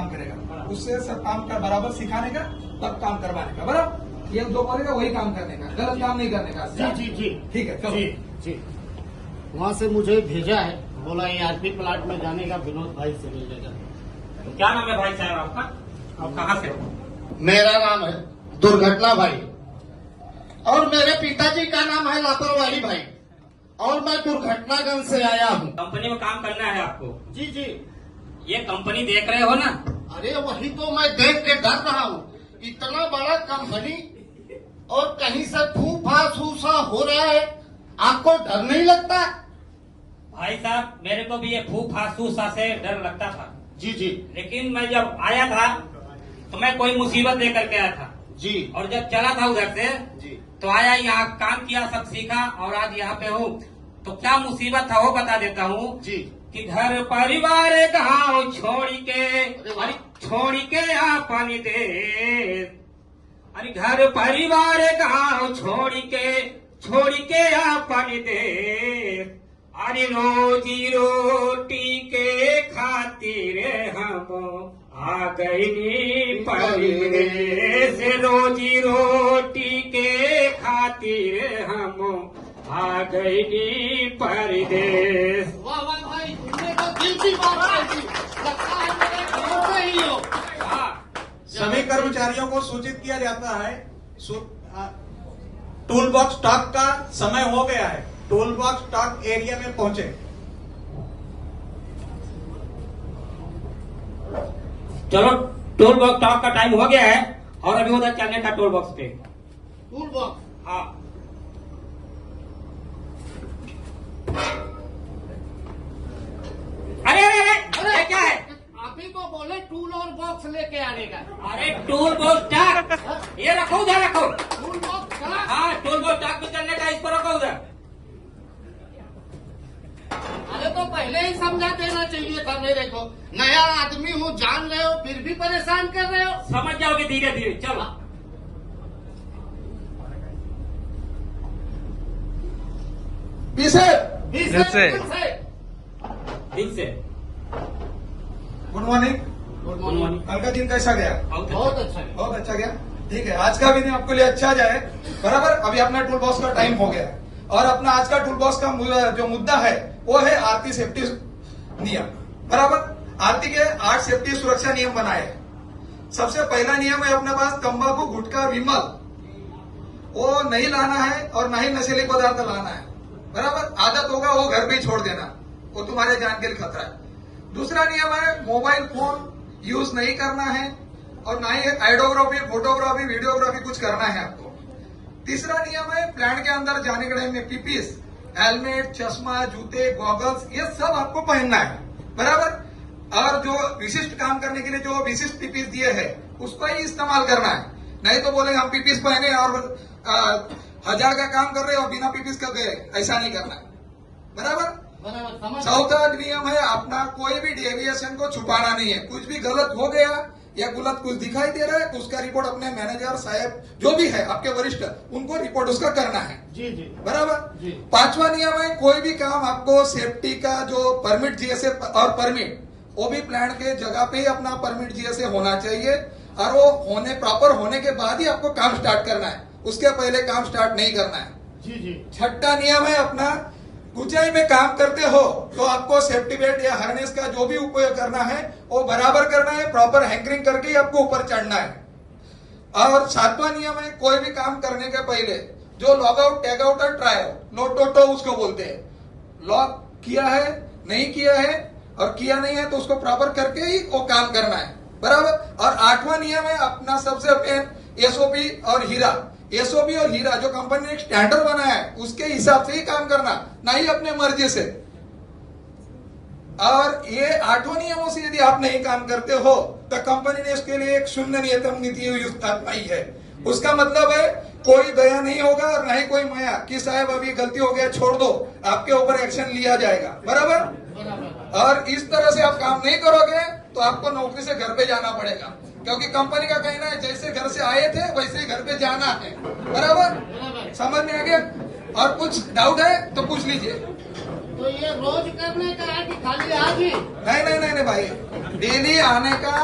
काम करेगा, उससे सब काम कर बराबर सिखाने का, तब काम करवाने का, बराबर। ये जो बोलेगा वही काम करने का, गलत काम नहीं करने का। जी जी जी ठीक है, चलो। जी जी। वहाँ से मुझे भेजा है, बोला ERP प्लांट में जाने का, विनोद भाई से मिलेगा। तो क्या नाम है भाई साहब आपका? आप कहाँ से हो? मेरा नाम है दुर्घटना भाई और मेरे पिताजी का नाम है लापरवाही भाई और मैं दुर्घटनागंज से आया हूँ। कंपनी में काम करना है आपको? जी जी। ये कंपनी देख रहे हो ना? अरे वही तो मैं देख के डर रहा हूँ, इतना बड़ा कंपनी और कहीं से फूफा सूसा हो रहा है, आपको डर नहीं लगता? भाई साहब मेरे को भी ये फूफा सूसा से डर लगता था, जी जी लेकिन मैं जब आया था तो मैं कोई मुसीबत लेकर के आया था जी और जब चला था उधर से जी। तो आया, यहाँ काम किया, सब सीखा और आज यहाँ पे हूँ। तो क्या मुसीबत था वो बता देता हूँ जी। कि घर परिवार गाँव छोड़ के, अरे छोड़ के अपन देश, अरे घर परिवार गाँव छोड़ के अपन देश, अरे रोजी रोटी के खातिर हम आ गई परदेश, रोजी रोटी के खातिर हम आ गई परदेश। वाह वाह भाई, तुमने तो दिल की बात कही, लगता है मेरे गाँव से ही हो। हाँ, सभी कर्मचारियों को सूचित किया जाता है, टूल बॉक्स टॉक का समय हो गया है, टूल बॉक्स टॉक एरिया में पहुंचे। चलो टोल बॉक्स टॉक का टाइम हो गया है और अभी उधर चलने का टोल बॉक्स पे। Tool box. हाँ, अरे अरे अरे ये क्या है? आप ही को बोले टूल और बॉक्स लेके आने का। अरे टोल बॉक्स टॉक ये रखो, उधर रखो। टूल बॉक्स का? हाँ, टोल बॉक्स टॉक पे चलने का, इसको रखो उधर। अरे तो पहले ही समझा देना चाहिए था मेरे को, नया आदमी हूँ, जान रहे हो, फिर भी परेशान कर रहे हो। समझ जाओगे धीरे धीरे, चलो। दिल ठीक से। Good morning. Good morning. Morning. कल का दिन कैसा गया? बहुत अच्छा है। बहुत अच्छा गया। ठीक है, आज का भी दिन आपके लिए अच्छा जाए, बराबर। अभी अपना टूल बॉक्स का टाइम हो गया और अपना आज का टूल बॉक्स का जो मुद्दा है वो है आरती सेफ्टी नियम, बराबर। आरती के 8 सेफ्टी सुरक्षा नियम बनाए हैं। सबसे पहला नियम है अपने पास तंबाकू, गुटखा, विमल वो नहीं लाना है और ना ही नशीले पदार्थ लाना है, बराबर। आदत होगा वो घर पे ही छोड़ देना, वो तुम्हारे जान के लिए खतरा है। दूसरा नियम है मोबाइल फोन यूज नहीं करना है और ना ही आइडोग्राफी, फोटोग्राफी, वीडियोग्राफी कुछ करना है आपको। तीसरा नियम है प्लांट के अंदर जाने के टाइम में पीपीस, हेलमेट, चश्मा, जूते, गॉगल्स ये सब आपको पहनना है, बराबर। और जो विशिष्ट काम करने के लिए जो विशिष्ट पीपीस दिए हैं उसको ही इस्तेमाल करना है, नहीं तो बोलेंगे हम पीपीस पहने और 1000 का काम कर रहे हो बिना पीपीस का गए, ऐसा नहीं करना है, बराबर। चौथा नियम है अपना कोई भी डेविएशन को छुपाना नहीं है। कुछ भी गलत हो गया या गलत कुछ दिखाई दे रहा है तो उसका रिपोर्ट अपने मैनेजर साहब जो भी है आपके वरिष्ठ उनको रिपोर्ट उसका करना है, जी जी, बराबर जी। पांचवा नियम है कोई भी काम आपको सेफ्टी का जो परमिट जीएसए और परमिट वो भी प्लांट के जगह पे ही अपना परमिट जीएसए होना चाहिए और वो होने प्रॉपर होने के बाद ही आपको काम स्टार्ट करना है, उसके पहले काम स्टार्ट नहीं करना है। जी जी। छठा नियम है अपना ऊंचाई में काम करते हो तो आपको सेफ्टी बेल्ट या हार्नेस का जो भी उपयोग करना है वो बराबर करना है, प्रॉपर हैंकरिंग करके ही आपको ऊपर चढ़ना है। और सातवां नियम है कोई भी काम करने के पहले जो लॉग आउट, टैग आउट और ट्राई आउट, नोटोटो उसको बोलते हैं, लॉग किया है नहीं किया है और किया नहीं है तो उसको प्रॉपर करके ही वो काम करना है, बराबर। और 8वां नियम है अपना सबसे मेन एसओपी और हीरा, एसओपी और हीरा जो कंपनी ने एक स्टैंडर्ड बनाया है उसके हिसाब से ही काम करना, ना ही अपने मर्जी से। और ये 8वां नियमों से यदि आप नहीं काम करते हो तो कंपनी ने इसके लिए एक शून्य नियतम नीति युक्त अपनाई है। उसका मतलब है कोई दया नहीं होगा और ना ही कोई माया कि साहब अभी गलती हो गया छोड़ दो, आपके ऊपर एक्शन लिया जाएगा, बराबर। और इस तरह से आप काम नहीं करोगे तो आपको नौकरी से घर पे जाना पड़ेगा, क्योंकि कंपनी का कहना है जैसे घर से आए थे वैसे ही घर पे जाना है, बराबर। समझ में आ गया? और कुछ डाउट है तो पूछ लीजिए। तो ये रोज करने का है कि खाली आज ही? नहीं नहीं नहीं नहीं भाई, डेली आने का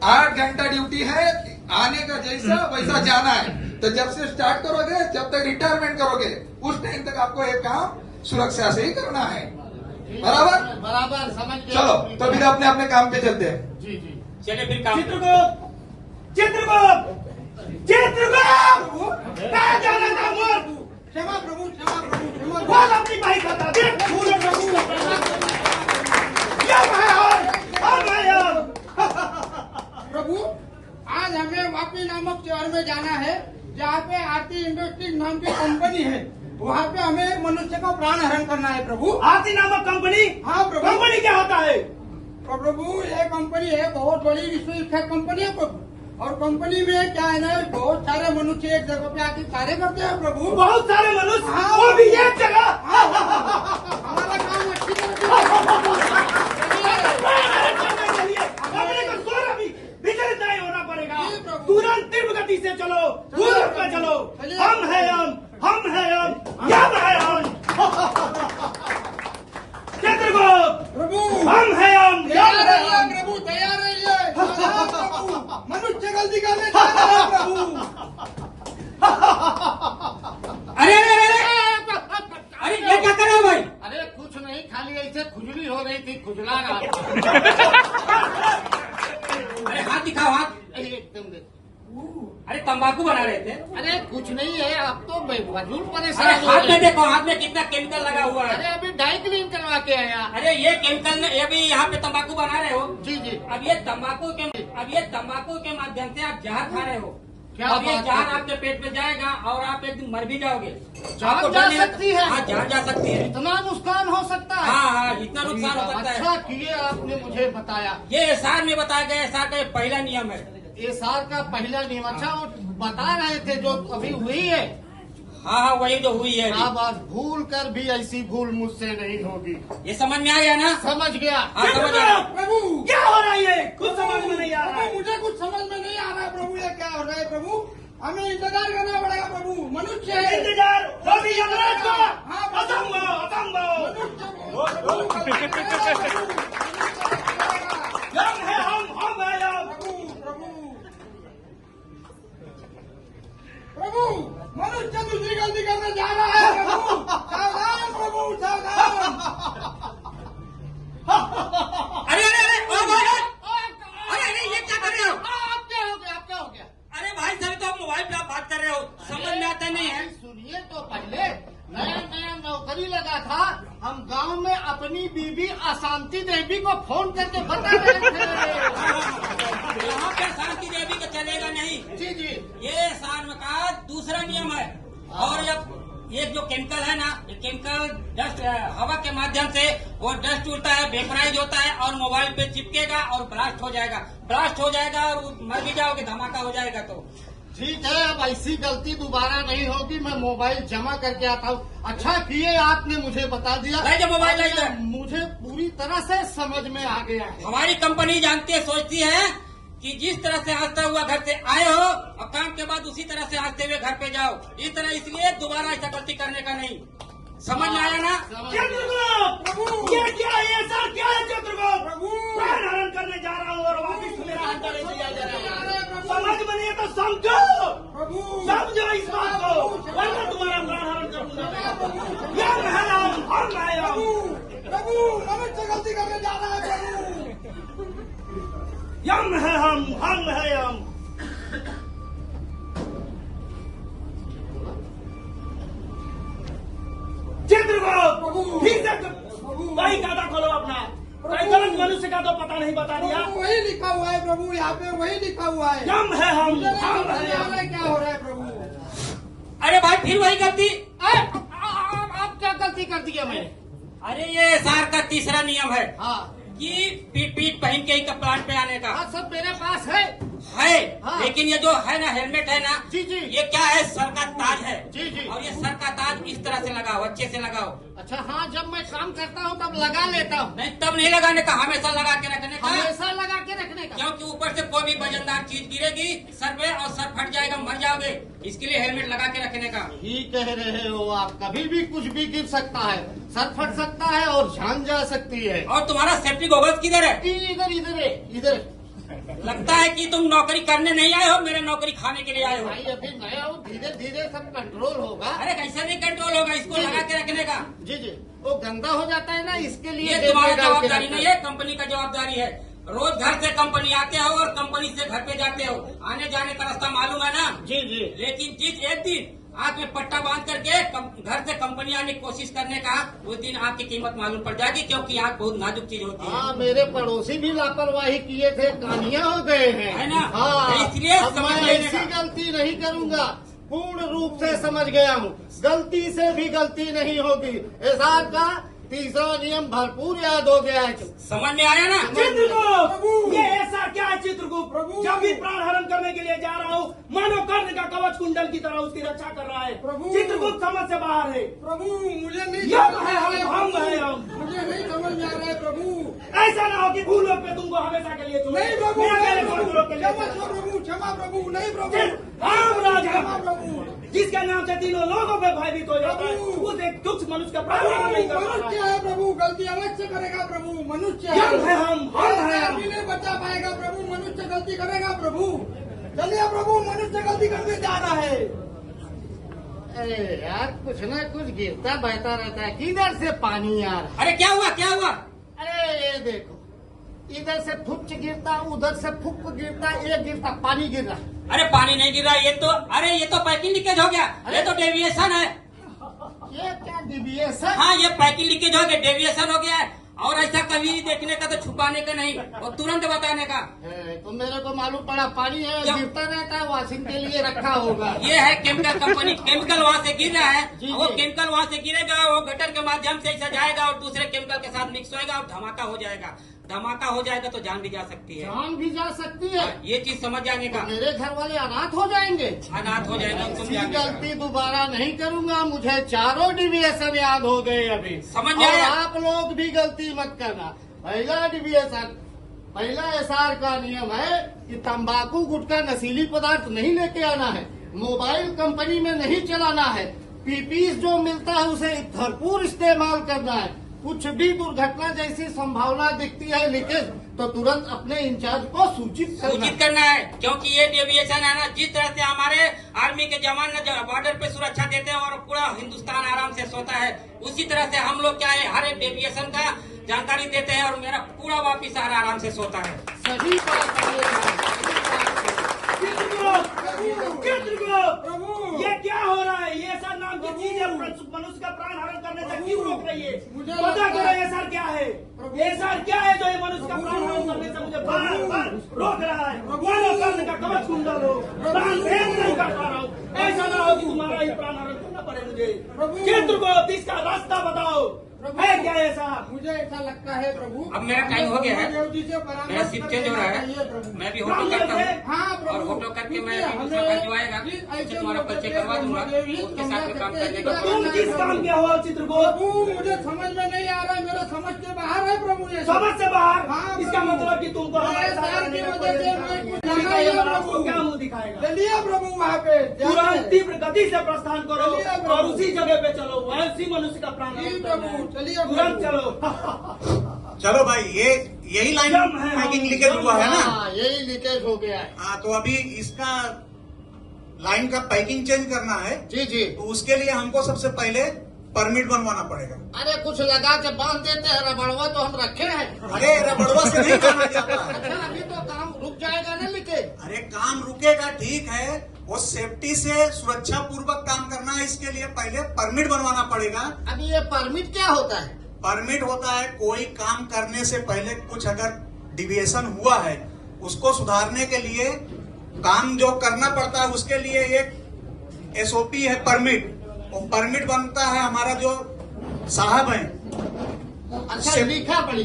8 घंटा ड्यूटी है, आने का जैसा वैसा जाना है। तो जब से स्टार्ट करोगे जब तक रिटायरमेंट करोगे उस टाइम तक आपको ये काम सुरक्षा से ही करना है। बराबर बराबर समझ गया। चलो तो फिर अपने अपने काम पे चलते हैं। जी जी चलिए फिर काम। चित्रगुप्त चित्रगुप्त चित्रगुप्त कहाँ जा रहा था बोल? क्षमा प्रभु क्षमा प्रभु क्षमा बोल अपनी भाई का था देख बोलो प्रभु यम है हम है यम। प्रभु आज हमें वापी नामक शहर में जाना है जहाँ पे आरती इंडस्ट्रीज नाम की कंपनी है। वहाँ पे हमें मनुष्य का प्राण हरण करना है प्रभु। आरती नामक कंपनी? हाँ प्रभु। कंपनी क्या होता है? तो प्रभु ये कंपनी है, बहुत बड़ी विश्वविख्यात कंपनी है प्रभु। और कंपनी में क्या है ना, बहुत सारे मनुष्य एक जगह पे आके कार्य करते हैं प्रभु। बहुत सारे मनुष्य हाँ। वो भी एक जगह। हमारा काम अच्छी तरह से अपने को सोना भी विचलित नहीं होना पड़ेगा। जी प्रभु। तुरंत तीव्र गति से चलो, तुरंत में चलो। चलिए। हम है हम है यम है हम। चित्रगुप्त प्रभु हम है यम तैयार है रहिए हम। प्रभु, तैयार रहिए। हाँ, प्रभु मनुष्य गलती करने जा रहा है प्रभु। अरे अरे अरे अरे ये क्या कर रहे हो भाई? अरे कुछ नहीं, खाली ऐसे खुजली हो रही थी, खुजला रहा। अरे हाथ दिखाओ हाथ। एकदम देख। अरे तंबाकू बना रहे थे। अरे कुछ नहीं है, अब तो मजबूर अरे परेशान हो हाथ में रहे हैं। देखो, हाथ में कितना केमिकल लगा हुआ अरे है। अभी डाई क्लीन करवा के आया। अरे ये केमिकल ये भी यहाँ पे तंबाकू बना रहे हो। जी जी। अब ये तंबाकू के माध्यम से आप जहर खा रहे हो। क्या अब ये बात जहर है? आपके पेट में जाएगा और आप एक दिन मर भी जाओगे। जान आपको जा डर नहीं लगता? सकती है। हाँ जान जा सकती है। इतना नुकसान हो सकता है। हाँ हाँ इतना नुकसान हो सकता अच्छा है। किए आपने मुझे बताया। ये एसआर में बताया गया, एसआर का ये पहला नियम है। ये साल का पहला नियम। अच्छा वो बता रहे थे जो अभी हुई है। हाँ हाँ वही जो हुई है। अब आज भूल कर भी ऐसी भूल मुझसे नहीं होगी। ये समझ में आ गया ना? समझ गया। हाँ समझ आ गया। प्रभु क्या हो रहा है ये? कुछ समझ में नहीं आ रहा प्रभु है। मुझे कुछ समझ में नहीं आ रहा है प्रभु, ये क्या हो रहा है प्रभु? हमें इंतजार करना पड़ेगा प्रभु। मनुष्य है। इंतजार वो भी यमराज का। हाँ, असंभव असंभव। मनुष्य यम है हम है यम। प्रभु मनुष्य दूसरी गलती करने जा रहा है प्रभु। सावधान प्रभु सावधान। अरे अरे अरे अरे अरे ये क्या कर रहे हो? आप क्या हो गया, आप क्या हो गया? अरे भाई साहब तो आप मोबाइल पे आप बात कर रहे हो, समझ में आता नहीं है। सुनिए तो पहले नया नया नौकरी लगा था, हम गांव में अपनी बीबी अशांति देवी को फोन करके बता रहे थे। यहाँ पे शांति देवी का चलेगा नहीं। जी जी। ये शान का दूसरा नियम है। और जब ये जो केमिकल है ना, ये केमिकल डस्ट हवा के माध्यम से वो डस्ट उड़ता है, वेपराइज होता है और मोबाइल पे चिपकेगा और ब्लास्ट हो जाएगा और मर भी जाओगे, धमाका हो जाएगा। तो ठीक है, अब ऐसी गलती दोबारा नहीं होगी। मैं मोबाइल जमा करके आता हूँ। अच्छा किए आपने मुझे बता दिया। लाई जा मोबाइल, लाई जा। मुझे पूरी तरह से समझ में आ गया है। हमारी कंपनी जानती है, सोचती है कि जिस तरह से हंसता हुआ घर से आए हो और काम के बाद उसी तरह से हंसते हुए घर पे जाओ। इस तरह इसलिए दोबारा ऐसा गलती करने का नहीं। समझ में आया ना? समझ गया। चित्रगुप्त प्रभु ये क्या है? ये सर क्या है चित्रगुप्त? प्रभु प्राण हरण करने जा रहा हूँ और वापिस मेरा हाथ डाले दिया जा रहा है। प्रभु समझ में नहीं है तो समझो, प्रभु समझो इस बात को, वरना तुम्हारा प्राण हरण करूंगा। यम है हम है यम। प्रभु मनुष्य गलती करने जा रहा है प्रभु। यम है हम है यम। चित्रगुप्त प्रभु। ठीक से भाई खाता खोलो अपना। भाई गलत मनुष्य का तो पता नहीं बता दिया। प्रभु वही लिखा हुआ है प्रभु, यहाँ पे वही लिखा हुआ है। यम है हम मुझे नहीं समझ है में आ रहा है यम। क्या हो रहा है प्रभु। अरे भाई फिर वही गलती। आप क्या गलती कर दी है मैंने? अरे ये एसआर का तीसरा नियम है हाँ कि पीठ पहन के ही प्लांट पे आने का हाँ, सब मेरे पास है। है। हाँ। लेकिन ये जो है ना हेलमेट है ना, जी जी। ये क्या है? सर का ताज है। जी जी। और ये सर का ताज इस तरह से लगाओ, अच्छे से लगाओ। अच्छा हाँ, जब मैं काम करता हूँ तब लगा लेता हूँ। नहीं तब नहीं लगाने का, हमेशा लगा के रखने का। हमेशा लगा के रखने का। क्योंकि ऊपर से कोई भी वजनदार चीज गिरेगी सर पे और सर फट जाएगा, मर जाओगे। इसके लिए हेलमेट लगा के रखने का। ही कह रहे हो आप, कभी भी कुछ भी गिर सकता है, सर फट सकता है और जान जा सकती है। और तुम्हारा सेफ्टी गॉगल्स किधर है? इधर इधर है, इधर। लगता है कि तुम नौकरी करने नहीं आए हो, मेरे नौकरी खाने के लिए आए हो। भाई अभी नया हूँ, धीरे धीरे सब कंट्रोल होगा। अरे कैसे नहीं कंट्रोल होगा, इसको लगा के रखने का। जी जी, वो गंदा हो जाता है ना, इसके लिए ये तुम्हारी जवाबदारी नहीं है, कंपनी का जवाबदारी है। रोज घर से कंपनी आते हो और कंपनी से घर पे जाते हो, आने जाने का रास्ता मालूम है ना। जी जी, लेकिन जिस एक दिन आंख में पट्टा बांध करके घर से कंपनी आने की कोशिश करने का, उस दिन आपकी कीमत मालूम पड़ जाएगी, क्योंकि आंख बहुत नाजुक चीज होती है। हाँ, मेरे पड़ोसी भी लापरवाही किए थे, कानिया हो गए हैं। है ना? हाँ, इसलिए अब समझ मैं लेने ऐसी का। गलती नहीं करूंगा, पूर्ण रूप से समझ गया हूँ। गलती से भी गलती नहीं होगी। एहसान का तीसरा नियम भरपूर याद हो गया है। समझ में आया ना। चित्रगुप्त, ये ऐसा क्या है चित्रगुप्त? प्रभु। जब भी प्राण हरण करने के लिए जा रहा हूँ, मानो कर्ण का कवच कुंडल की तरह उसकी रक्षा कर रहा है। प्रभु। चित्रगुप्त समझ से बाहर है। प्रभु मुझे नहीं यम समझ है में आ हम, रहा है, हम है प्रभु। हम। मुझे नहीं समझ में आ रहा है प्रभु। ऐसा ना हो कि भूलों पे तुमको हमेशा के लिए नहीं प्रभु, मेरा नहीं मेरे भूलों के प्रभु, लिए क्षमा प्रभु, क्षमा प्रभु, नहीं प्रभु, राम राजा, क्षमा प्रभु। जिसके नाम से तीनों लोगों पे भयभीत हो जाता है, प्रभु। उस एक तुच्छ मनुष्य का प्राण हरण नहीं कर प्रभु पाता मनुष्य है। है प्रभु, गलती अलग से करेगा प्रभु, मनुष्य यम है हम ऐसा हैं। आदमी नहीं बचा पाएगा प्रभु, मनुष्य गलती करेगा प्रभु। चलिए प्रभु, मनुष्य गलती करने जा रहा है। अरे यार, कुछ ना कुछ गिरता बहता रहता है, किधर से पानी यार। अरे क्या हुआ, क्या हुआ? अरे ये देखो, इधर से फुच्च गिरता, उधर से फुक गिरता, ये गिरता, पानी गिर रहा। अरे पानी नहीं गिर रहा, ये तो पैकिंग लीकेज हो गया। ये तो डेविएशन है। ये क्या डिविएशन? हाँ, ये पैकिंग लीकेज हो गया, डेविएशन हो गया है। और ऐसा कभी देखने का तो छुपाने का नहीं, और तुरंत बताने का। तो मेरे को मालूम पड़ा, पानी है, क्या? गिरता रहता है, वॉशिंग के लिए रखा होगा। ये है केमिकल कंपनी, केमिकल वहाँ से गिर रहा है। जी, वो जी। केमिकल वहाँ से गिरेगा, वो गटर के माध्यम से ऐसा जाएगा और दूसरे केमिकल के साथ मिक्स होएगा और धमाका हो जाएगा। धमाका हो जाएगा तो जान भी जा सकती है। जान भी जा सकती है। ये चीज समझ जाने का। मेरे घर वाले अनाथ हो जाएंगे। अनाथ हो जाएगा, तुम ऐसी जाने का। गलती दोबारा नहीं करूंगा। मुझे चारों डिविएशन याद हो गए अभी। समझ में और आया? आप लोग भी गलती मत करना। पहला डिविएशन, पहला एसआर का नियम है कि तंबाकू, गुटखा, नशीली पदार्थ नहीं लेके आना है। मोबाइल कंपनी में नहीं चलाना है। पीपीस जो मिलता है उसे भरपूर इस्तेमाल करना है। कुछ भी दुर्घटना जैसी संभावना दिखती है लीकेज, तो तुरंत अपने इंचार्ज को सूचित सूचित करना है, क्योंकि ये डेविएशन है ना, जिस तरह से हमारे आर्मी के जवान बॉर्डर पे सुरक्षा देते हैं और पूरा हिंदुस्तान आराम से सोता है, उसी तरह से हम लोग क्या है, हर एक डेविएशन का जानकारी देते हैं और मेरा पूरा वापिस आराम से सोता है। सही बात है। चित्रगुप्त, प्रभु। ये क्या हो रहा है? ये सर नाम की चीज है, मनुष्य का प्राण हरण करने से क्यों रोक रही है? मुझे पता लगता करो है- ये सर क्या है? प्रभु। ये सर क्या है जो ये मनुष्य का प्राण हरण करने से मुझे बार बार रोक रहा है? मानो कर्ण का कवच कुंडल हो, प्राण भेद नहीं कर पा रहा हूँ। ऐसा ना हो कि तुम्हारा ही प्राण हरण करना पड़े मुझे। प्रभु। चित्रगुप्त, इसका रास्ता बताओ, प्रभु। है क्या ऐसा? मुझे ऐसा लगता है प्रभु, अब मेरा टाइम हो गया है। देव जी से परामर्श मेरा शिफ्ट चेंज हो रहा चाहिए है, प्रभु। मैं भी होटल करता हूँ हाँ प्रभु, और होटल करके मैं क्योंकि दूसरा हमें- भाई जो आएगा जी, उससे ऐसे तुम्हारा लोगों परिचय के करवा दूंगा, ब्रह्मदेव ही उसके साथ में काम समझा करने सकते का। हैं। तुम किस काम के हो चित्रगुप्त? प्रभु मुझे समझ में नहीं आ रहा है, मेरा समझ के बाहर है प्रभु ये सब। समझ से बाहर? हाँ, इसका प्रभु। मतलब कि तुमको हमारे ये साथ सार रहने की में वजह से मैं कुछ जाना ही है आपको प्रभु। क्या मुंह दिखाएगा? चलिए प्रभु वहाँ पे तुरंत तीव्र गति से प्रस्थान करो चलिए प्रभु। और उसी जगह पे चलो, वैसी मनुष्य का प्राण जी हरण करना है। प्रभु, चलिए तुरंत प्रभु। चलो। चलो भाई, यही लाइन यम है हम, पैकिंग लीकेज हुआ है ना। हाँ, यही लीकेज हो गया है। हाँ, तो अभी इसका लाइन का पैकिंग चेंज करना है, जी जी। तो उसके लिए हमको सबसे पहले परमिट बनवाना पड़ेगा। अरे कुछ लगा के बांध देते हैं, रबड़वा तो हम रखे हैं। अरे रबड़वा से नहीं करना जाता है। अच्छा, अभी तो काम रुक जाएगा ना लीकेज। अरे काम रुकेगा, ठीक है, वो सेफ्टी से सुरक्षा पूर्वक काम करना है, इसके लिए पहले परमिट बनवाना पड़ेगा। अभी ये परमिट क्या होता है? परमिट होता है कोई काम करने से पहले कुछ अगर डिविएशन हुआ है उसको सुधारने के लिए काम जो करना पड़ता है, उसके लिए एक एसओपी है परमिट। और परमिट बनता है हमारा जो साहब हैं, अच्छा, सिर्फ- लिखा पड़ी।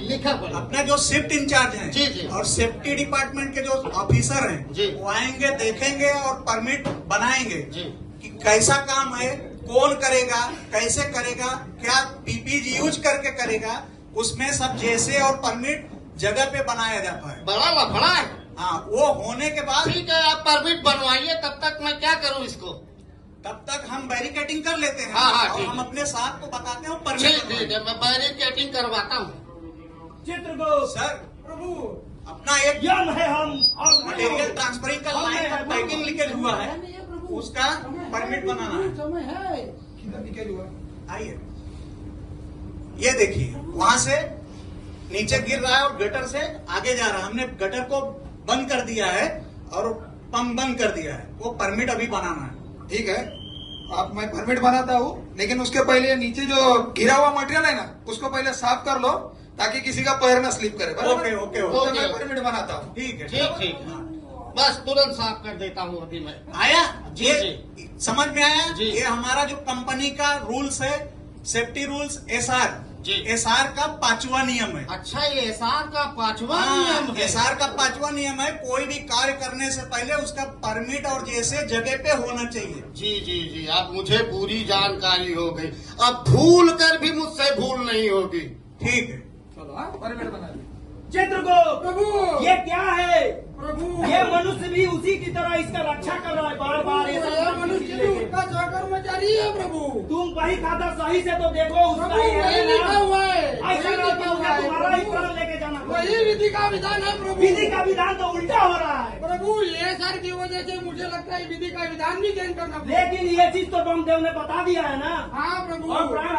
अपने जो शिफ्ट इंचार्ज हैं जी, जी। और सेफ्टी डिपार्टमेंट के जो ऑफिसर हैं, जी। वो आएंगे, देखेंगे और परमिट बनाएंगे जी। कि कैसा काम है, कौन करेगा, कैसे करेगा, क्या पीपीई यूज करके करेगा, उसमें सब जैसे और परमिट जगह पे बनाया जाता है। बड़ा लफड़ा है। हाँ, वो होने के बाद ठीक है, आप परमिट बनवाइए, तब तक मैं क्या करूं इसको? तब तक हम बैरिकेटिंग कर लेते हैं। हाँ, हाँ, और ठीक हम है। अपने साथ को बताते हैं ठीक परमिट ठीक है, मैं बैरिकेटिंग करवाता हूँ। चित्रगुप्त, सर। प्रभु अपना एक यम है हम और मटेरियल ट्रांसफरिंग का लाइन का पैकिंग लीकेज हुआ है, उसका परमिट बनाना है। समय है। किधर निकल हुआ? आइए, ये देखिए वहां से नीचे गिर रहा है और गटर से आगे जा रहा है। हमने गटर को बंद कर दिया है और पंप बंद कर दिया है, वो परमिट अभी बनाना है। ठीक है, आप मैं परमिट बनाता हूँ, लेकिन उसके पहले नीचे जो गिरा हुआ मटेरियल है ना, उसको पहले साफ कर लो ताकि किसी का पैर ना स्लिप करे। बराबर? ओके, ओके, तो ओके। मैं परमिट बनाता हूँ। ठीक है, ठीक ठीक बस तुरंत साफ कर देता हूँ अभी मैं। आया जी, ये समझ में आया? जी। ये हमारा जो कंपनी का रूल्स है, सेफ्टी रूल्स एसआर, जी। एसआर का 5वां नियम है। अच्छा, ये एसआर का 5वां नियम है। एसआर का 5वां नियम है, कोई भी कार्य करने से पहले उसका परमिट और जैसे जगह पे होना चाहिए। जी जी जी, अब मुझे पूरी जानकारी हो गई। अब भूल कर भी मुझसे भूल नहीं होगी। ठीक है, चलो हाँ, परमिट बना ली। चित्रगुप्त, प्रभु ये क्या है? प्रभु ये मनुष्य भी उसी की तरह इसका रक्षा कर रहा है, बार बार ये ये सब मनुष्य भी उसका सहकर्मचारी है प्रभु। तुम वही खाता सही से तो देखो, उसका प्रभु ही वही है लिखा ना। हुआ है, ऐसा वही ना लिखा कि हुआ मुझे है तुम्हारा ही प्रभु। प्राण लेके जाना वही विधि का विधान है प्रभु। विधि का विधान तो उल्टा हो रहा है। प्रभु ये सर की वजह से मुझे लगता है विधि का विधान भी चेंज करना पड़ेगा। लेकिन ये चीज तो ब्रह्मदेव ने बता दिया है ना। हाँ प्रभु। और प्राण